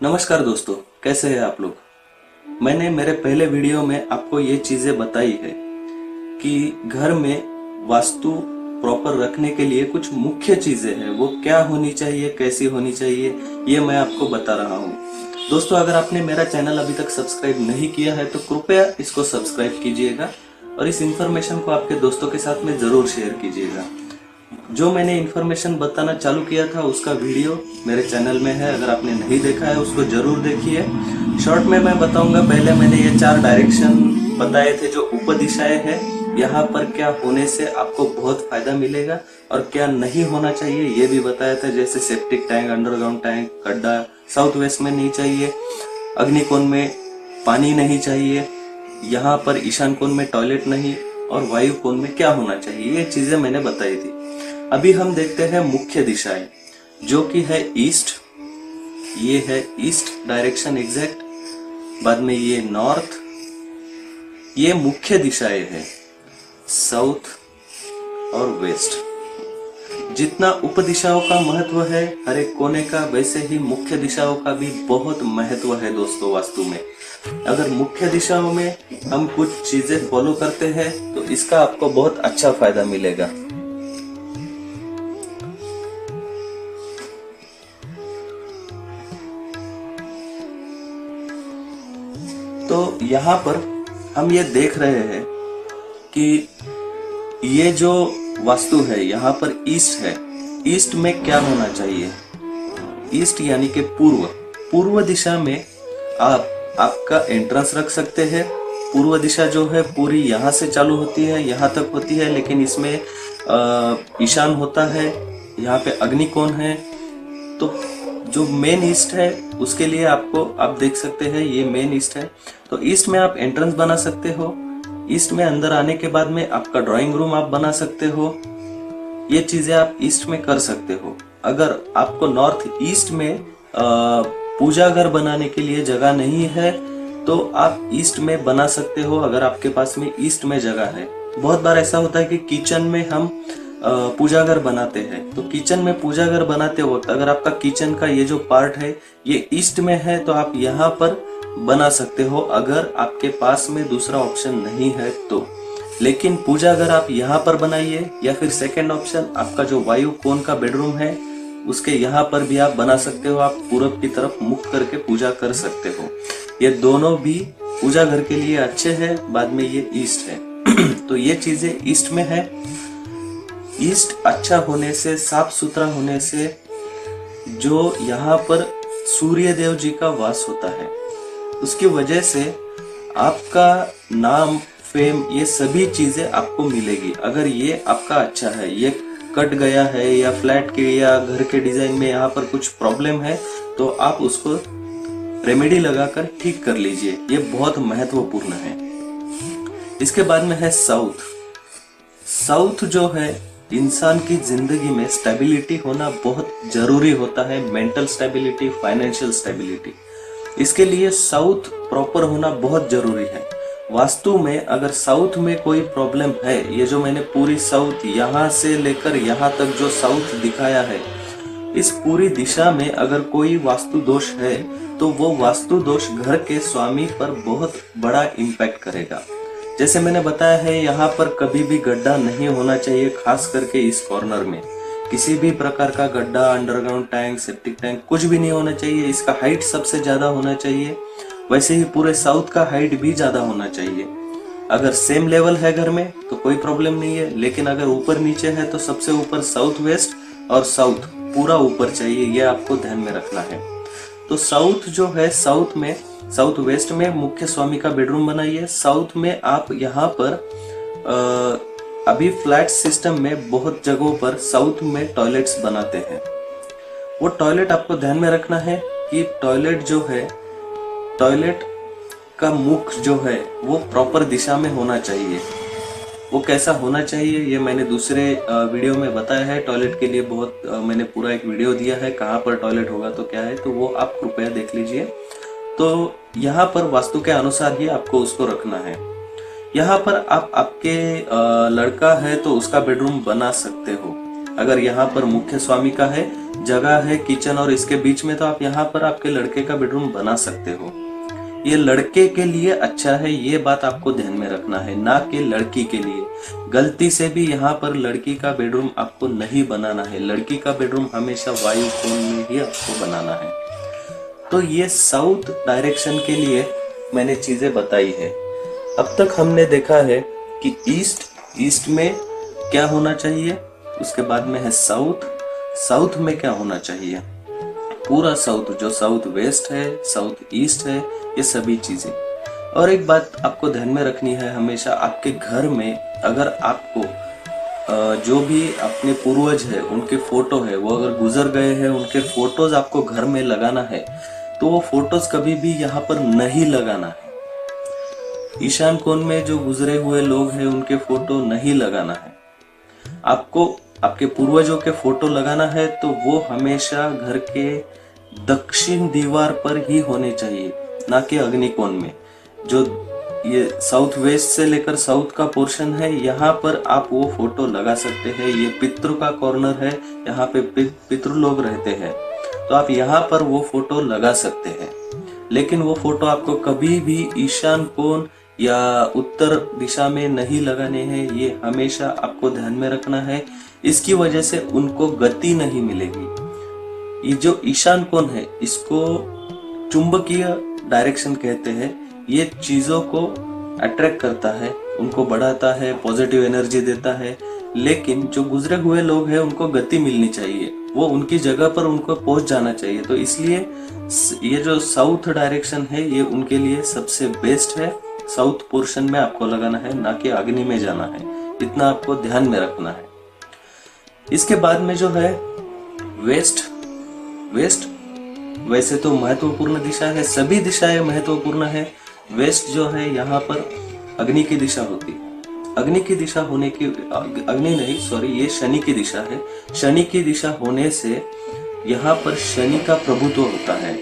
नमस्कार दोस्तों, कैसे हैं आप लोग। मैंने मेरे पहले वीडियो में आपको ये चीजें बताई है कि घर में वास्तु प्रॉपर रखने के लिए कुछ मुख्य चीजें हैं, वो क्या होनी चाहिए, कैसी होनी चाहिए, ये मैं आपको बता रहा हूँ। दोस्तों, अगर आपने मेरा चैनल अभी तक सब्सक्राइब नहीं किया है तो कृपया इसको सब्सक्राइब कीजिएगा और इस इंफॉर्मेशन को आपके दोस्तों के साथ में जरूर शेयर कीजिएगा। जो मैंने इन्फॉर्मेशन बताना चालू किया था उसका वीडियो मेरे चैनल में है, अगर आपने नहीं देखा है उसको जरूर देखिए। शॉर्ट में मैं बताऊंगा, पहले मैंने ये 4 डायरेक्शन बताए थे जो उपदिशाएं हैं, यहाँ पर क्या होने से आपको बहुत फायदा मिलेगा और क्या नहीं होना चाहिए ये भी बताया था। जैसे सेप्टिक टैंक, अंडरग्राउंड टैंक, गड्ढा साउथ वेस्ट में नहीं चाहिए, अग्निकोण में पानी नहीं चाहिए, यहाँ पर ईशान कोण में टॉयलेट नहीं और वायु कोण में क्या होना चाहिए, ये चीजें मैंने बताई थी। अभी हम देखते हैं मुख्य दिशाएं, जो कि है ईस्ट, ये है ईस्ट डायरेक्शन एग्जैक्ट, बाद में ये नॉर्थ, ये मुख्य दिशाएं हैं साउथ और वेस्ट। जितना उप दिशाओं का महत्व है हर एक कोने का, वैसे ही मुख्य दिशाओं का भी बहुत महत्व है दोस्तों वास्तु में। अगर मुख्य दिशाओं में हम कुछ चीजें फॉलो करते हैं तो इसका आपको बहुत अच्छा फायदा मिलेगा। तो यहाँ पर हम ये देख रहे हैं कि ये जो वास्तु है यहाँ पर ईस्ट है, ईस्ट में क्या होना चाहिए। ईस्ट यानी कि पूर्व दिशा में आपका एंट्रेंस रख सकते हैं। पूर्व दिशा जो है पूरी यहाँ से चालू होती है, यहाँ तक होती है, लेकिन इसमें ईशान होता है, यहाँ पे अग्निकोण है। तो जो मेन ईस्ट है उसके लिए आपको आप देख सकते हैं ये मेन ईस्ट है। तो ईस्ट में आप एंट्रेंस बना सकते हो, ईस्ट में अंदर आने के बाद में आपका ड्राइंग रूम आप बना सकते हो, ये चीजें आप ईस्ट में कर सकते हो। अगर आपको नॉर्थ ईस्ट में पूजा घर बनाने के लिए जगह नहीं है तो आप ईस्ट में बना सकते हो, अगर आपके पास में ईस्ट में जगह है। बहुत बार ऐसा होता है कि किचन में हम पूजा घर बनाते हैं, तो किचन में पूजा घर बनाते वक्त अगर आपका किचन का ये जो पार्ट है ये ईस्ट में है तो आप यहाँ पर बना सकते हो, अगर आपके पास में दूसरा ऑप्शन नहीं है तो। लेकिन पूजा घर आप यहाँ पर बनाइए, या फिर सेकंड ऑप्शन आपका जो वायु कोण का बेडरूम है उसके यहाँ पर भी आप बना सकते हो। आप पूरब की तरफ मुख करके पूजा कर सकते हो, ये दोनों भी पूजा घर के लिए अच्छे हैं। बाद में ये ईस्ट है तो ये चीजें ईस्ट में है। ईस्ट अच्छा होने से, साफ सुथरा होने से, जो यहाँ पर सूर्य देव जी का वास होता है उसकी वजह से आपका नाम, फेम, ये सभी चीजें आपको मिलेगी। अगर ये आपका अच्छा है, ये कट गया है या फ्लैट के या घर के डिजाइन में यहाँ पर कुछ प्रॉब्लम है तो आप उसको रेमेडी लगाकर ठीक कर लीजिए, ये बहुत महत्वपूर्ण है। इसके बाद में है साउथ। साउथ जो है इंसान की जिंदगी में स्टेबिलिटी होना बहुत जरूरी होता है, मेंटल स्टेबिलिटी, फाइनेंशियल स्टेबिलिटी। इसके लिए साउथ प्रॉपर होना बहुत जरूरी है। वास्तु में अगर साउथ में कोई प्रॉब्लम है, ये जो मैंने पूरी साउथ यहाँ से लेकर यहाँ तक जो साउथ दिखाया है, इस पूरी दिशा में अगर कोई वास्तु दोष है तो वो वास्तु दोष घर के स्वामी पर बहुत बड़ा इम्पैक्ट करेगा। जैसे मैंने बताया है यहाँ पर कभी भी गड्ढा नहीं होना चाहिए, खास करके इस कॉर्नर में किसी भी प्रकार का गड्ढा, अंडरग्राउंड टैंक, सेप्टिक टैंक कुछ भी नहीं होना चाहिए। इसका हाइट सबसे ज्यादा होना चाहिए, वैसे ही पूरे साउथ का हाइट भी ज्यादा होना चाहिए। अगर सेम लेवल है घर में तो कोई प्रॉब्लम नहीं है, लेकिन अगर ऊपर नीचे है तो सबसे ऊपर साउथ वेस्ट और साउथ पूरा ऊपर चाहिए, यह आपको ध्यान में रखना है। तो साउथ जो है, साउथ वेस्ट में मुख्य स्वामी का बेडरूम बनाइए। साउथ में आप यहाँ पर अभी फ्लैट सिस्टम में बहुत जगहों पर साउथ में टॉयलेट्स बनाते हैं। वो टॉयलेट आपको ध्यान में रखना है कि टॉयलेट जो है, टॉयलेट का मुख जो है वो प्रॉपर दिशा में होना चाहिए। वो कैसा होना चाहिए ये मैंने दूसरे वीडियो में बताया है। टॉयलेट के लिए बहुत मैंने पूरा एक वीडियो दिया है, कहाँ पर टॉयलेट होगा तो क्या है, तो वो आप कृपया देख लीजिए। तो यहाँ पर वास्तु के अनुसार ही आपको उसको रखना है। यहाँ पर आप आपके लड़का है तो उसका बेडरूम बना सकते हो, अगर यहाँ पर मुख्य स्वामी का है, जगह है किचन और इसके बीच में, तो आप यहाँ पर आपके लड़के का बेडरूम बना सकते हो। ये लड़के के लिए अच्छा है, ये बात आपको ध्यान में रखना है, ना कि लड़की के लिए। गलती से भी यहाँ पर लड़की का बेडरूम आपको नहीं बनाना है। लड़की का बेडरूम हमेशा वायु कोण में ही आपको बनाना है। तो ये साउथ डायरेक्शन के लिए मैंने चीजें बताई है। अब तक हमने देखा है कि ईस्ट में क्या होना चाहिए, उसके बाद में है साउथ में क्या होना चाहिए, पूरा साउथ, जो साउथ वेस्ट है, साउथ ईस्ट है, ये सभी चीजें। और एक बात आपको ध्यान में रखनी है, हमेशा आपके घर में अगर आपको जो भी अपने पूर्वज है उनके फोटो है, वो अगर गुजर गए हैं, उनके फोटोज आपको घर में लगाना है, तो वो फोटोज कभी भी यहाँ पर नहीं लगाना है। ईशान कोण में जो गुजरे हुए लोग हैं उनके फोटो नहीं लगाना है। आपको आपके पूर्वजों के फोटो लगाना है तो वो हमेशा घर के दक्षिण दीवार पर ही होने चाहिए, ना कि अग्निकोण में। जो ये साउथ वेस्ट से लेकर साउथ का पोर्शन है, यहाँ पर आप वो फोटो लगा सकते हैं। ये पितृ का कॉर्नर है, यहाँ पे पितृ लोग रहते हैं, तो आप यहाँ पर वो फोटो लगा सकते हैं। लेकिन वो फोटो आपको कभी भी ईशान कोण या उत्तर दिशा में नहीं लगाने हैं, ये हमेशा आपको ध्यान में रखना है। इसकी वजह से उनको गति नहीं मिलेगी। ये जो ईशान कोण है, इसको चुंबकीय डायरेक्शन कहते हैं। ये चीजों को अट्रैक्ट करता है, उनको बढ़ाता है, पॉजिटिव एनर्जी देता है। लेकिन जो गुजरे हुए लोग हैं उनको गति मिलनी चाहिए, वो उनकी जगह पर उनको पहुंच जाना चाहिए। तो इसलिए ये जो साउथ डायरेक्शन है ये उनके लिए सबसे बेस्ट है। साउथ पोर्शन में आपको लगाना है, ना कि अग्नि में जाना है। इतना आपको ध्यान में रखना है। इसके बाद में जो है वेस्ट वैसे तो महत्वपूर्ण दिशा है, सभी दिशाएं महत्वपूर्ण है। वेस्ट जो है यहाँ पर अग्नि की दिशा होती है। अग्नि की दिशा होने की ये शनि की दिशा है। शनि की दिशा होने से यहाँ पर शनि का प्रभुत्व होता है।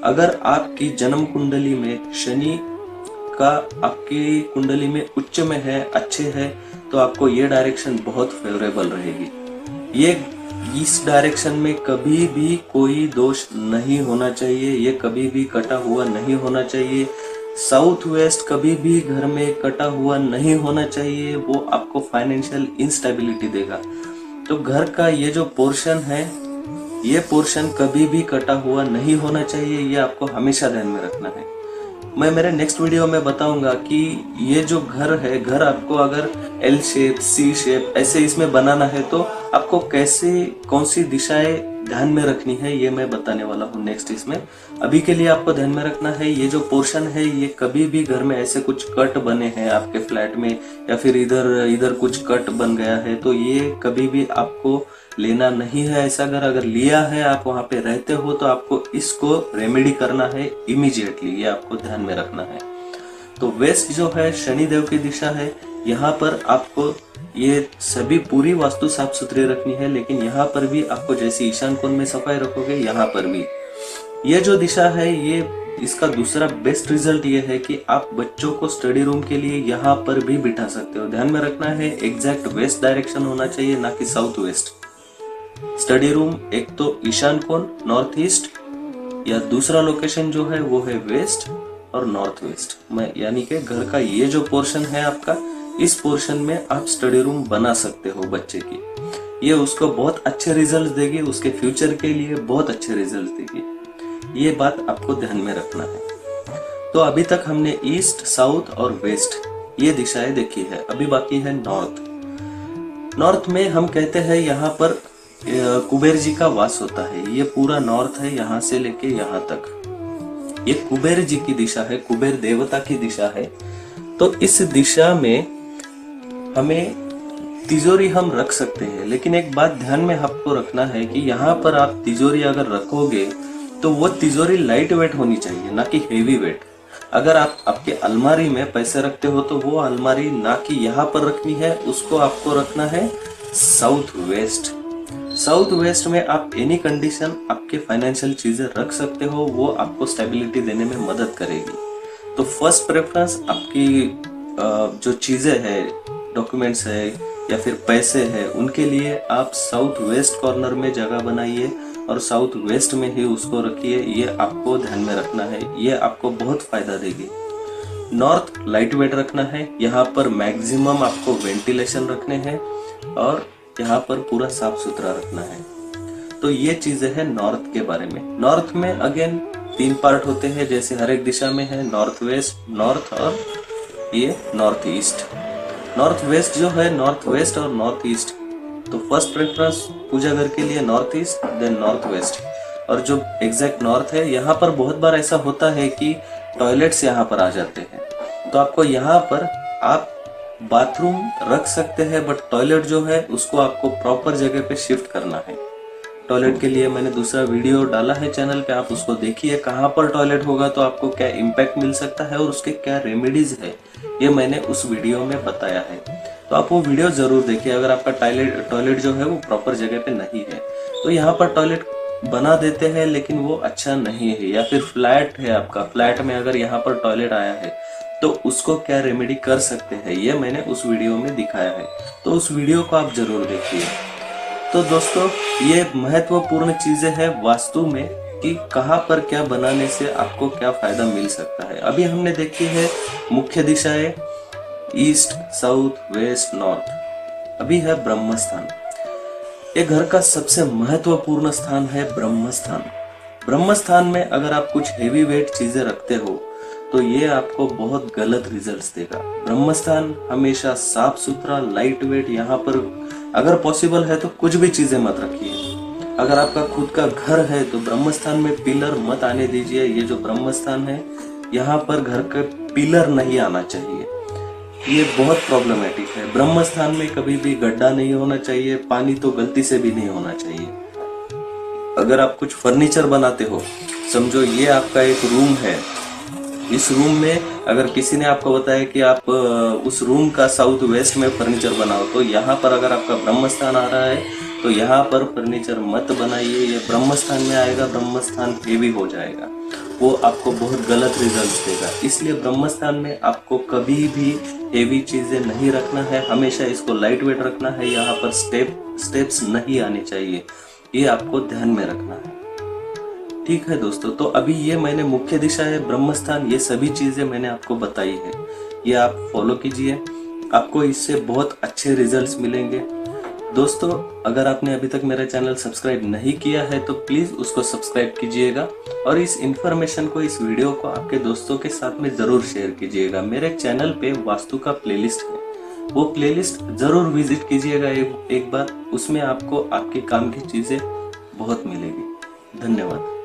अगर आपकी जन्म कुंडली में शनि का आपकी कुंडली में उच्च में है, अच्छे है, तो आपको ये डायरेक्शन बहुत फेवरेबल रहेगी। ये इस डायरेक्शन में कभी भी कोई दोष नहीं होना चाहिए, ये कभी भी कटा हुआ नहीं होना चाहिए। साउथ वेस्ट कभी भी घर में कटा हुआ नहीं होना चाहिए, वो आपको फाइनेंशियल इंस्टेबिलिटी देगा। तो घर का ये जो पोर्शन है, ये पोर्शन कभी भी कटा हुआ नहीं होना चाहिए, ये आपको हमेशा ध्यान में रखना है। मैं मेरे नेक्स्ट वीडियो में बताऊंगा कि ये जो घर है, घर आपको अगर एल शेप, सी शेप ऐसे इसमें बनाना है तो आपको कैसे, कौन सी दिशाएं ध्यान में रखनी है, ये मैं बताने वाला हूँ नेक्स्ट इसमें। अभी के लिए आपको ध्यान में रखना है, ये जो पोर्शन है, ये कभी भी घर में ऐसे कुछ कट बने हैं आपके फ्लैट में, या फिर इधर कुछ कट बन गया है, तो ये कभी भी आपको लेना नहीं है। ऐसा अगर लिया है, आप वहां पे रहते हो, तो आपको इसको रेमेडी करना है इमीडिएटली, ये आपको ध्यान में रखना है। तो वेस्ट जो है शनिदेव की दिशा है, यहाँ पर आपको ये सभी पूरी वास्तु साफ सुथरी रखनी है। लेकिन यहाँ पर भी आपको जैसे ईशान कोण में सफाई रखोगे, यहाँ पर भी ये जो दिशा है, ये इसका दूसरा बेस्ट रिजल्ट ये है कि आप बच्चों को स्टडी रूम के लिए यहाँ पर भी बिठा सकते हो। ध्यान में रखना है, एग्जैक्ट वेस्ट डायरेक्शन होना चाहिए, ना कि साउथ वेस्ट। स्टडी रूम एक तो ईशान कोण नॉर्थ ईस्ट, या दूसरा लोकेशन जो है वो है वेस्ट और नॉर्थ वेस्ट में, यानी कि घर का ये जो पोर्शन है आपका, इस पोर्शन में आप स्टडी रूम बना सकते हो बच्चे की। ये उसको बहुत अच्छे रिजल्ट देगी, उसके फ्यूचर के लिए बहुत अच्छे रिजल्ट देगी। ये बात आपको ध्यान में रखना है। तो अभी तक हमने ईस्ट, साउथ और वेस्ट ये दिशाएं देखी है। अभी बाकी है नॉर्थ में हम कहते हैं यहाँ पर कुबेर जी का वास होता है। ये पूरा नॉर्थ है, यहाँ से लेके यहाँ तक ये कुबेर जी की दिशा है, कुबेर देवता की दिशा है। तो इस दिशा में हमें तिजोरी हम रख सकते हैं, लेकिन एक बात ध्यान में आपको रखना है कि यहाँ पर आप तिजोरी अगर रखोगे तो वो तिजोरी लाइट वेट होनी चाहिए, ना कि हेवी वेट। अगर आप आपके अलमारी में पैसे रखते हो तो वो अलमारी ना कि यहाँ पर रखनी है, उसको आपको रखना है साउथ वेस्ट। साउथ वेस्ट में आप एनी कंडीशन आपके फाइनेंशियल चीजें रख सकते हो, वो आपको स्टेबिलिटी देने में मदद करेगी। तो फर्स्ट प्रेफरेंस आपकी जो चीजें है, डॉक्यूमेंट्स है या फिर पैसे है, उनके लिए आप साउथ वेस्ट कॉर्नर में जगह बनाइए और साउथ वेस्ट में ही उसको रखिए। ये आपको ध्यान में रखना है, ये आपको बहुत फायदा देगी। नॉर्थ लाइट वेट रखना है, यहाँ पर मैक्सिमम आपको वेंटिलेशन रखने हैं और यहाँ पर पूरा साफ सुथरा रखना है। तो ये चीजें हैं नॉर्थ के बारे में। नॉर्थ में अगेन 3 पार्ट होते हैं, जैसे हर एक दिशा में है, नॉर्थ वेस्ट, नॉर्थ और ये नॉर्थ ईस्ट। नॉर्थ वेस्ट जो है, नॉर्थ वेस्ट और नॉर्थ ईस्ट, तो फर्स्ट प्रेफरेंस पूजा घर के लिए north east, then north west. और जो एग्जैक्ट नॉर्थ है, यहाँ पर बहुत बार ऐसा होता है कि टॉयलेट्स यहाँ पर आ जाते हैं, तो आपको यहाँ पर आप बाथरूम रख सकते हैं, बट टॉयलेट जो है उसको आपको प्रॉपर जगह पे शिफ्ट करना है। टॉयलेट के लिए मैंने दूसरा वीडियो डाला है चैनल पे, आप उसको देखिए, कहाँ पर टॉयलेट होगा तो आपको क्या इम्पैक्ट मिल सकता है और उसके क्या रेमेडीज है, ये मैंने उस वीडियो में बताया है। तो आप वो वीडियो जरूर देखिए अगर आपका टॉयलेट जो है वो प्रॉपर जगह पे नहीं है। तो यहाँ पर टॉयलेट बना देते हैं लेकिन वो अच्छा नहीं है, या फिर फ्लैट है आपका, फ्लैट में अगर यहाँ पर टॉयलेट आया है तो उसको क्या रेमेडी कर सकते हैं, ये मैंने उस वीडियो में दिखाया है। तो उस वीडियो को आप जरूर देखिए। तो दोस्तों, ये महत्वपूर्ण चीजें हैं वास्तु में कि कहाँ पर क्या बनाने से आपको क्या फायदा मिल सकता है। अभी हमने देखी है मुख्य दिशाएं, ईस्ट, साउथ, वेस्ट, नॉर्थ। अभी है ब्रह्मस्थान। ये घर का सबसे महत्वपूर्ण स्थान है ब्रह्मस्थान। ब्रह्मस्थान में अगर आप कुछ हेवी वेट चीजें रखते हो तो ये आपको बहुत गलत रिजल्ट्स देगा। ब्रह्मस्थान हमेशा साफ सुथरा, लाइट वेट, यहाँ पर अगर पॉसिबल है तो कुछ भी चीजें मत रखिए। अगर आपका खुद का घर है तो ब्रह्मस्थान में पिलर मत आने दीजिए। ये जो ब्रह्मस्थान है, यहाँ पर घर का पिलर नहीं आना चाहिए, ये बहुत प्रॉब्लमेटिक है। ब्रह्मस्थान में कभी भी गड्ढा नहीं होना चाहिए, पानी तो गलती से भी नहीं होना चाहिए। अगर आप कुछ फर्नीचर बनाते हो, समझो ये आपका एक रूम है, इस रूम में अगर किसी ने आपको बताया कि आप उस रूम का साउथ वेस्ट में फर्नीचर बनाओ, तो यहाँ पर अगर आपका ब्रह्मस्थान आ रहा है तो यहाँ पर फर्नीचर मत बनाइए। ये ब्रह्मस्थान में आएगा, ब्रह्मस्थान हेवी हो जाएगा, वो आपको बहुत गलत रिजल्ट्स देगा। इसलिए ब्रह्मस्थान में आपको कभी भी हेवी चीजें नहीं रखना है, हमेशा इसको लाइट वेट रखना है। यहाँ पर स्टेप्स नहीं आने चाहिए, ये आपको ध्यान में रखना है। ठीक है दोस्तों, तो अभी ये मैंने मुख्य दिशा है, ब्रह्मस्थान, ये सभी चीजें मैंने आपको बताई है, ये आप फॉलो कीजिए, आपको इससे बहुत अच्छे रिजल्ट्स मिलेंगे। दोस्तों, अगर आपने अभी तक मेरा चैनल सब्सक्राइब नहीं किया है तो प्लीज उसको सब्सक्राइब कीजिएगा और इस इंफॉर्मेशन को, इस वीडियो को आपके दोस्तों के साथ में जरूर शेयर कीजिएगा। मेरे चैनल पे वास्तु का प्लेलिस्ट है, वो प्लेलिस्ट जरूर विजिट कीजिएगा एक बार, उसमें आपको आपके काम की चीजें बहुत मिलेगी। धन्यवाद।